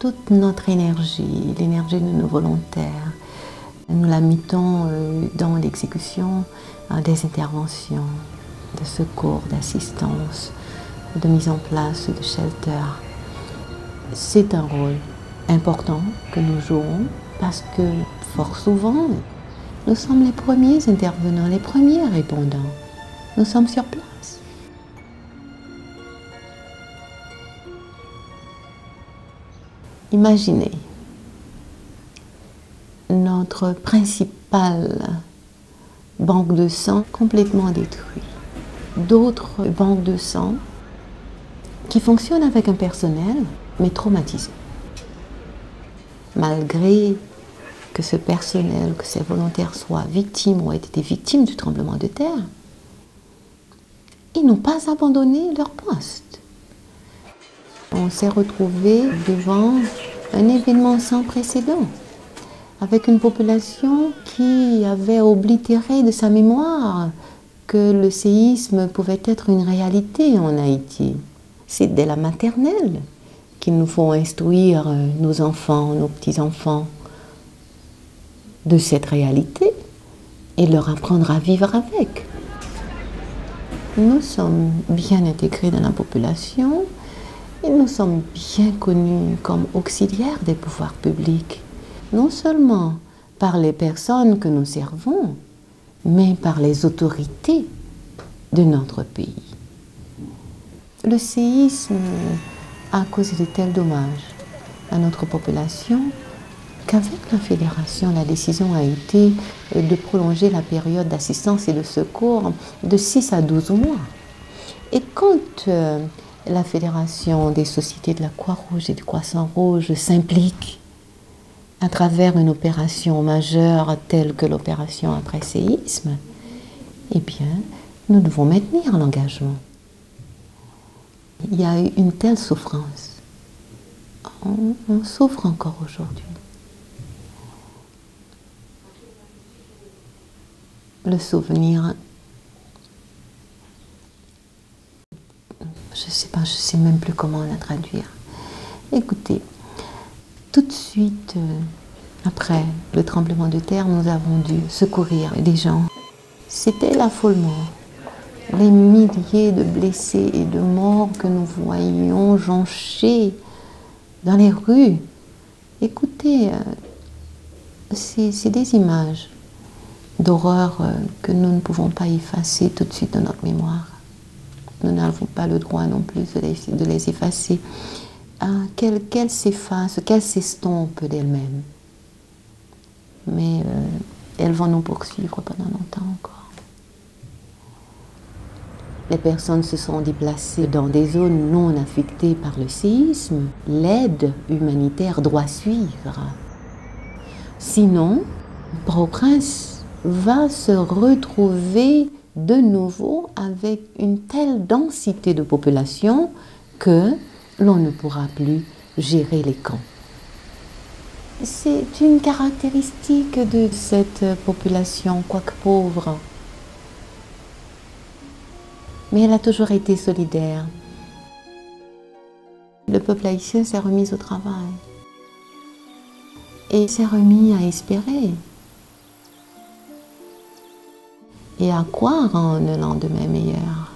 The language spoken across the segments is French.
toute notre énergie, l'énergie de nos volontaires, nous la mettons dans l'exécution des interventions de secours, d'assistance, de mise en place de shelters. C'est un rôle important que nous jouons parce que fort souvent, nous sommes les premiers intervenants, les premiers répondants. Nous sommes sur place. Imaginez notre principale banque de sang complètement détruite. D'autres banques de sang qui fonctionnent avec un personnel, mais traumatisé. Malgré que ce personnel, que ces volontaires soient victimes ou aient été victimes du tremblement de terre, ils n'ont pas abandonné leur poste. On s'est retrouvé devant un événement sans précédent, avec une population qui avait oblitéré de sa mémoire que le séisme pouvait être une réalité en Haïti. C'est dès la maternelle qu'il nous faut instruire nos enfants, nos petits-enfants de cette réalité et leur apprendre à vivre avec. Nous sommes bien intégrés dans la population et nous sommes bien connus comme auxiliaires des pouvoirs publics, non seulement par les personnes que nous servons, mais par les autorités de notre pays. Le séisme a causé de tels dommages à notre population qu'avec la Fédération, la décision a été de prolonger la période d'assistance et de secours de 6 à 12 mois. Et quand la Fédération des sociétés de la Croix-Rouge et du Croissant-Rouge s'implique à travers une opération majeure telle que l'opération après-séisme, eh bien, nous devons maintenir l'engagement. Il y a eu une telle souffrance. On souffre encore aujourd'hui. Le souvenir, je sais même plus comment la traduire. Écoutez, tout de suite après le tremblement de terre, nous avons dû secourir des gens. C'était l'affolement. Les milliers de blessés et de morts que nous voyions joncher dans les rues. Écoutez, c'est des images d'horreur que nous ne pouvons pas effacer tout de suite de notre mémoire. Nous n'avons pas le droit non plus de les effacer. Qu'elles s'effacent, qu'elles s'estompent d'elles-mêmes. Mais elles vont nous poursuivre pendant longtemps encore. Les personnes se sont déplacées dans des zones non affectées par le séisme. L'aide humanitaire doit suivre. Sinon, Port-au-Prince va se retrouver de nouveau avec une telle densité de population que l'on ne pourra plus gérer les camps. C'est une caractéristique de cette population, quoique pauvre. Mais elle a toujours été solidaire. Le peuple haïtien s'est remis au travail et s'est remis à espérer et à croire en un lendemain meilleur.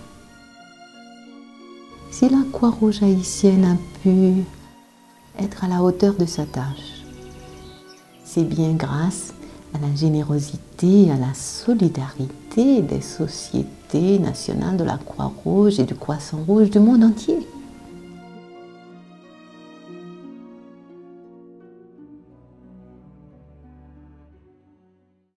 Si la Croix-Rouge haïtienne a pu être à la hauteur de sa tâche, c'est bien grâce à la générosité, à la solidarité des sociétés nationales de la Croix-Rouge et du Croissant-Rouge du monde entier.